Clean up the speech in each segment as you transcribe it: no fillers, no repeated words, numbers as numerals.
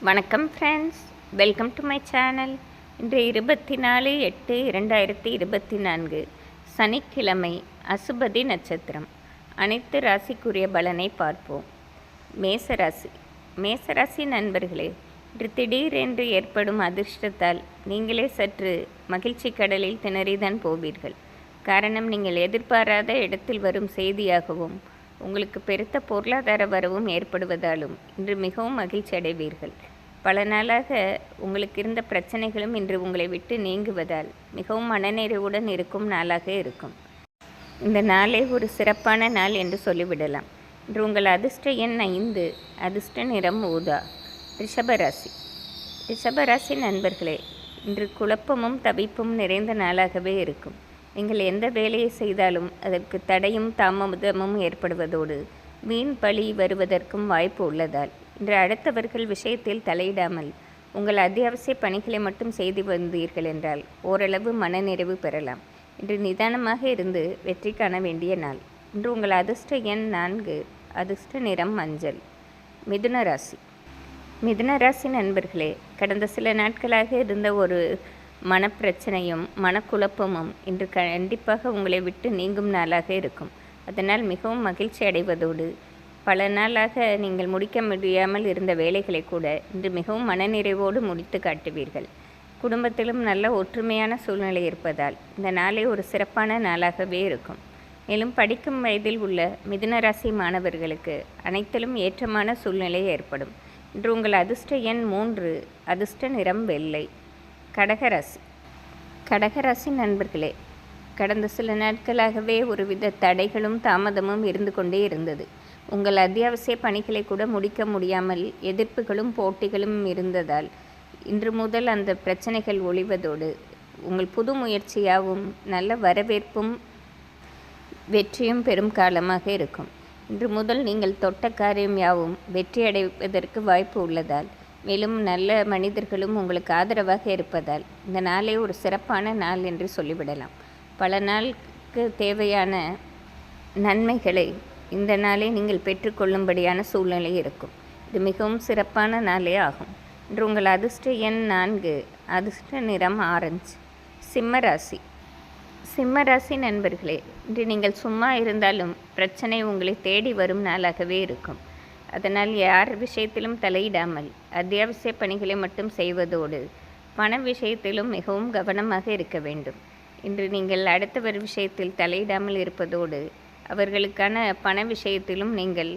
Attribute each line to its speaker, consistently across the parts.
Speaker 1: வணக்கம் friends, welcome to my channel. இன்று 24/8/2024 சனிக்கிழமை, அசுபதி நட்சத்திரம். அனைத்து ராசிக்குரிய பலனை பார்ப்போம். மேசராசி நண்பர்களே, இன்று திடீரென்று ஏற்படும் அதிர்ஷ்டத்தால் நீங்களே சற்று மகிழ்ச்சி கடலில் திணறிதான் போவீர்கள். காரணம், நீங்கள் எதிர்பாராத இடத்தில் வரும் செய்தியாகவும் உங்களுக்கு பெருத்த பொருளாதார வரவும் ஏற்படுவதாலும் இன்று மிகவும் மகிழ்ச்சி அடைவீர்கள். பல நாளாக உங்களுக்கு இருந்த பிரச்சனைகளும் இன்று உங்களை விட்டு நீங்குவதால் மிகவும் மனநிறைவுடன் இருக்கும் நாளாக இருக்கும். இந்த நாளே ஒரு சிறப்பான நாள் என்று சொல்லிவிடலாம். இன்று உங்கள் அதிர்ஷ்ட எண் 5, அதிர்ஷ்ட நிறம் ஊதா. ரிஷபராசி நண்பர்களே, இன்று குழப்பமும் தவிப்பும் நிறைந்த நாளாகவே இருக்கும். நீங்கள் எந்த வேலையை செய்தாலும் அதற்கு தடையும் தாமதமும் ஏற்படுவதோடு வீண் பழி வருவதற்கும் வாய்ப்பு உள்ளதால் இன்று அடுத்தவர்கள் விஷயத்தில் தலையிடாமல் உங்கள் அத்தியாவசிய பணிகளை மட்டும் செய்து வந்தீர்கள் என்றால் ஓரளவு மனநிறைவு பெறலாம். இன்று நிதானமாக இருந்து வெற்றி காண வேண்டிய நாள். இன்று உங்கள் அதிர்ஷ்ட எண் 4, அதிர்ஷ்ட நிறம் மஞ்சள். மிதுனராசி நண்பர்களே, கடந்த சில நாட்களாக இருந்த ஒரு மனப்பிரச்சனையும் மனக்குழப்பமும் இன்று கண்டிப்பாக உங்களை விட்டு நீங்கும் நாளாக இருக்கும். அதனால் மிகவும் மகிழ்ச்சி அடைவதோடு பல நாளாக நீங்கள் முடிக்க முடியாமல் இருந்த வேலைகளை கூட இன்று மிகவும் மனநிறைவோடு முடித்து காட்டுவீர்கள். குடும்பத்திலும் நல்ல ஒற்றுமையான சூழ்நிலை இருப்பதால் இந்த நாளே ஒரு சிறப்பான நாளாகவே இருக்கும். மேலும் படிக்கும் வயதில் உள்ள மிதுனராசி மாணவர்களுக்கு அனைத்திலும் ஏற்றமான சூழ்நிலை ஏற்படும். இன்று உங்கள் அதிர்ஷ்ட எண் 3, அதிர்ஷ்ட நிறம் வெள்ளை. கடகராசி நண்பர்களே, கடந்த சில நாட்களாகவே ஒருவித தடைகளும் தாமதமும் இருந்து கொண்டே இருந்தது. உங்கள் அத்தியாவசிய பணிகளை கூட முடிக்க முடியாமல் எதிர்ப்புகளும் போட்டிகளும் இருந்ததால் இன்று முதல் அந்த பிரச்சனைகள் ஒழிவதோடு உங்கள் புது முயற்சியாகவும் நல்ல வரவேற்பும் வெற்றியும் பெறும் காலமாக இருக்கும். இன்று முதல் நீங்கள் தொட்ட காரியம் யாவும் வெற்றி அடைவதற்கு வாய்ப்பு உள்ளதால், மேலும் நல்ல மனிதர்களும் உங்களுக்கு ஆதரவாக இருப்பதால் இந்த நாளே ஒரு சிறப்பான நாள் என்று சொல்லிவிடலாம். பல நாளுக்கு தேவையான நன்மைகளை இந்த நாளே நீங்கள் பெற்றுக்கொள்ளும்படியான சூழ்நிலை இருக்கும். இது மிகவும் சிறப்பான நாளே ஆகும். இன்று உங்கள் அதிர்ஷ்ட எண் 4, அதிர்ஷ்ட நிறம் ஆரஞ்சு. சிம்மராசி நண்பர்களே, இன்று நீங்கள் சும்மா இருந்தாலும் பிரச்சனை உங்களை தேடி வரும் நாளாகவே இருக்கும். அதனால் யார் விஷயத்திலும் தலையிடாமல் அத்தியாவசிய பணிகளை மட்டும் செய்வதோடு பண விஷயத்திலும் மிகவும் கவனமாக இருக்க வேண்டும். இன்று நீங்கள் அடுத்தவர் விஷயத்தில் தலையிடாமல் இருப்பதோடு அவர்களுக்கான பண விஷயத்திலும் நீங்கள்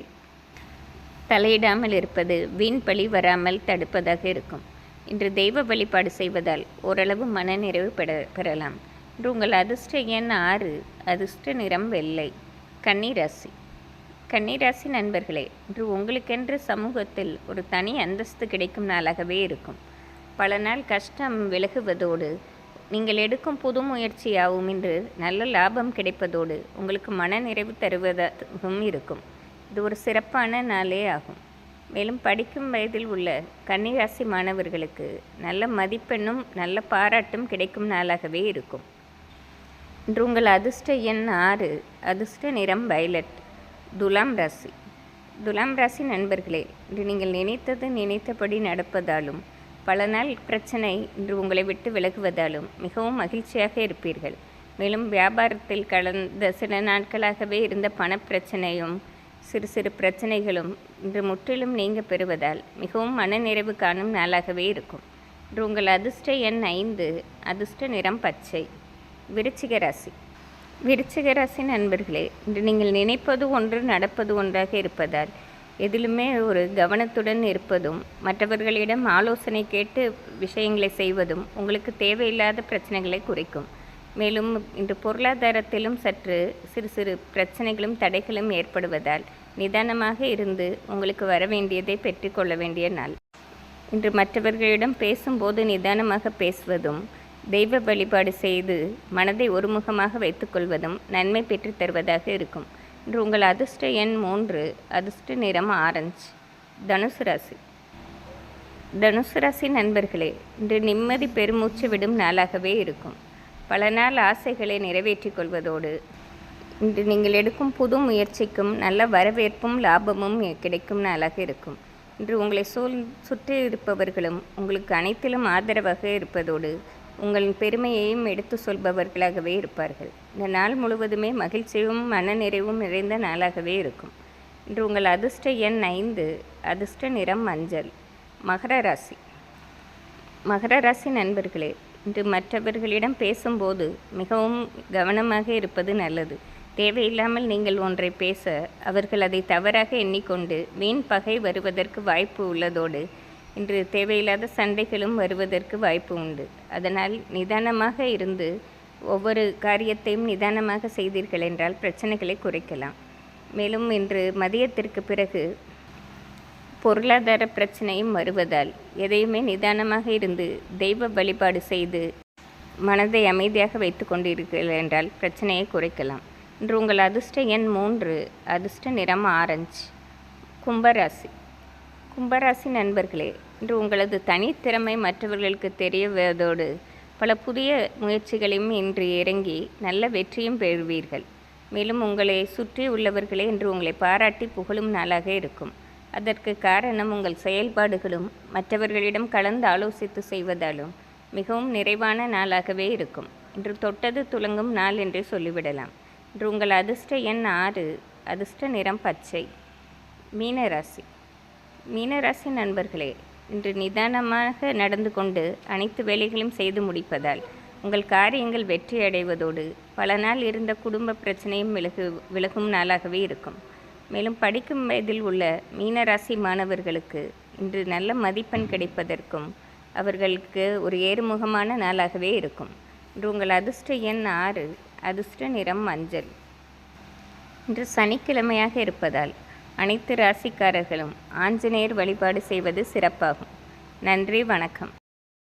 Speaker 1: தலையிடாமல் இருப்பது வீண் பழி வராமல் தடுப்பதாக இருக்கும். இன்று தெய்வ வழிபாடு செய்வதால் ஓரளவு மனநிறைவு பெறலாம். இன்று உங்கள் அதிர்ஷ்ட எண் 6, அதிர்ஷ்ட நிறம் வெள்ளை. கன்னிராசி நண்பர்களே, இன்று உங்களுக்கென்று சமூகத்தில் ஒரு தனி அந்தஸ்து கிடைக்கும் நாளாகவே இருக்கும். பல நாள் கஷ்டம் விலகுவதோடு நீங்கள் எடுக்கும் புது முயற்சியாகவும் இன்று நல்ல லாபம் கிடைப்பதோடு உங்களுக்கு மனநிறைவு தருவதாகவும் இருக்கும். இது ஒரு சிறப்பான நாளே ஆகும். மேலும் படிக்கும் வயதில் உள்ள கன்னிராசி மாணவர்களுக்கு நல்ல மதிப்பெண்ணும் நல்ல பாராட்டும் கிடைக்கும் நாளாகவே இருக்கும். இன்று உங்கள் அதிர்ஷ்ட எண் 6, அதிர்ஷ்ட நிறம் வயலட். துலாம் ராசி நண்பர்களே, இன்று நீங்கள் நினைத்தபடி நடப்பதாலும் பல நாள் பிரச்சனை இன்று உங்களை விட்டு விலகுவதாலும் மிகவும் மகிழ்ச்சியாக இருப்பீர்கள். மேலும் வியாபாரத்தில் கடந்த சில நாட்களாகவே இருந்த பணப்பிரச்சனையும் சிறு சிறு பிரச்சனைகளும் இன்று முற்றிலும் நீங்க பெறுவதால் மிகவும் மனநிறைவு காணும் நாளாகவே இருக்கும். இன்று உங்கள் அதிர்ஷ்ட எண் 5, அதிர்ஷ்ட நிறம் பச்சை. விருச்சிக ராசி நண்பர்களே, இன்று நீங்கள் நினைப்பது ஒன்று நடப்பது ஒன்றாக இருப்பதால் எதிலுமே ஒரு கவனத்துடன் இருப்பதும் மற்றவர்களிடம் ஆலோசனை கேட்டு விஷயங்களை செய்வதும் உங்களுக்கு தேவையில்லாத பிரச்சனைகளை குறைக்கும். மேலும் இன்று பொருளாதாரத்திலும் சற்று சிறு சிறு பிரச்சனைகளும் தடைகளும் ஏற்படுவதால் நிதானமாக இருந்து உங்களுக்கு வர வேண்டியதை பெற்றுக்கொள்ள வேண்டிய நாள். இன்று மற்றவர்களிடம் பேசும்போது நிதானமாக பேசுவதும் தெய்வ வழிபாடு செய்து மனதை ஒருமுகமாக வைத்துக்கொள்வதும் நன்மை பெற்று தருவதாக இருக்கும். இன்று உங்கள் அதிர்ஷ்ட எண் 3, அதிர்ஷ்ட நிறம் ஆரஞ்சு. தனுசு ராசி நண்பர்களே, இன்று நிம்மதி பெருமூச்சு விடும் நாளாகவே இருக்கும். பல நாள் ஆசைகளை நிறைவேற்றிக் கொள்வதோடு இன்று நீங்கள் எடுக்கும் புது முயற்சிக்கும் நல்ல வரவேற்பும் லாபமும் கிடைக்கும் நாளாக இருக்கும். இன்று உங்களை சுற்றி இருப்பவர்களும் உங்களுக்கு அனைத்திலும் ஆதரவாக இருப்பதோடு உங்களின் பெருமையையும் எடுத்து சொல்பவர்களாகவே இருப்பார்கள். இந்த நாள் முழுவதுமே மகிழ்ச்சியும் மனநிறைவும் நிறைந்த நாளாகவே இருக்கும். இன்று உங்கள் அதிர்ஷ்ட எண் 5, அதிர்ஷ்ட நிறம் மஞ்சள். மகர ராசி. மகர ராசி நண்பர்களே, இன்று மற்றவர்களிடம் பேசும்போது மிகவும் கவனமாக இருப்பது நல்லது. தேவையில்லாமல் நீங்கள் ஒன்றை பேச அவர்கள் அதை தவறாக எண்ணிக்கொண்டு வீண் பகை வருவதற்கு வாய்ப்பு உள்ளதோடு இன்று தேவையில்லாத சண்டைகளும் வருவதற்கு வாய்ப்பு உண்டு. அதனால் நிதானமாக இருந்து ஒவ்வொரு காரியத்தையும் நிதானமாக செய்தீர்கள் என்றால் பிரச்சனைகளை குறைக்கலாம். மேலும் இன்று மதியத்திற்கு பிறகு பொருளாதார பிரச்சனையும் வருவதால் எதையுமே நிதானமாக இருந்து தெய்வ வழிபாடு செய்து மனதை அமைதியாக வைத்து கொண்டிருக்கிறீர்கள் என்றால் பிரச்சனையை குறைக்கலாம். இன்று உங்கள் அதிர்ஷ்ட எண் 3, அதிர்ஷ்ட நிறம் ஆரஞ்சு. கும்பராசி. கும்பராசி நண்பர்களே, இன்று உங்களது தனித்திறமை மற்றவர்களுக்கு தெரியவதோடு பல புதிய முயற்சிகளையும் இன்று இறங்கி நல்ல வெற்றியும் பெறுவீர்கள். மேலும் உங்களை சுற்றி உள்ளவர்களே இன்று உங்களை பாராட்டி புகழும் நாளாக இருக்கும். அதற்கு காரணம் உங்கள் செயல்பாடுகளும் மற்றவர்களிடம் கலந்து ஆலோசித்து செய்வதாலும் மிகவும் நிறைவான நாளாகவே இருக்கும். இன்று தொட்டது துலங்கும் நாள் என்றே சொல்லிவிடலாம். இன்று உங்கள் அதிர்ஷ்ட எண் 6, அதிர்ஷ்ட நிறம் பச்சை. மீனராசி. மீனராசி நண்பர்களே, இன்று நிதானமாக நடந்து கொண்டு அனைத்து வேலைகளையும் செய்து முடிப்பதால் உங்கள் காரியங்கள் வெற்றி அடைவதோடு பல நாள் இருந்த குடும்ப பிரச்சனையும் விலகும் நாளாகவே இருக்கும். மேலும் படிக்கும் வயதில் உள்ள மீனராசி மாணவர்களுக்கு இன்று நல்ல மதிப்பெண் கிடைப்பதற்கும் அவர்களுக்கு ஒரு ஏறுமுகமான நாளாகவே இருக்கும். இன்று உங்கள் அதிர்ஷ்ட எண் 6, அதிர்ஷ்ட நிறம் மஞ்சள். இன்று சனிக்கிழமையாக இருப்பதால் அனைத்து ராசிக்காரர்களும் ஆஞ்சநேயர் வழிபாடு செய்வது சிறப்பாகும். நன்றி, வணக்கம்.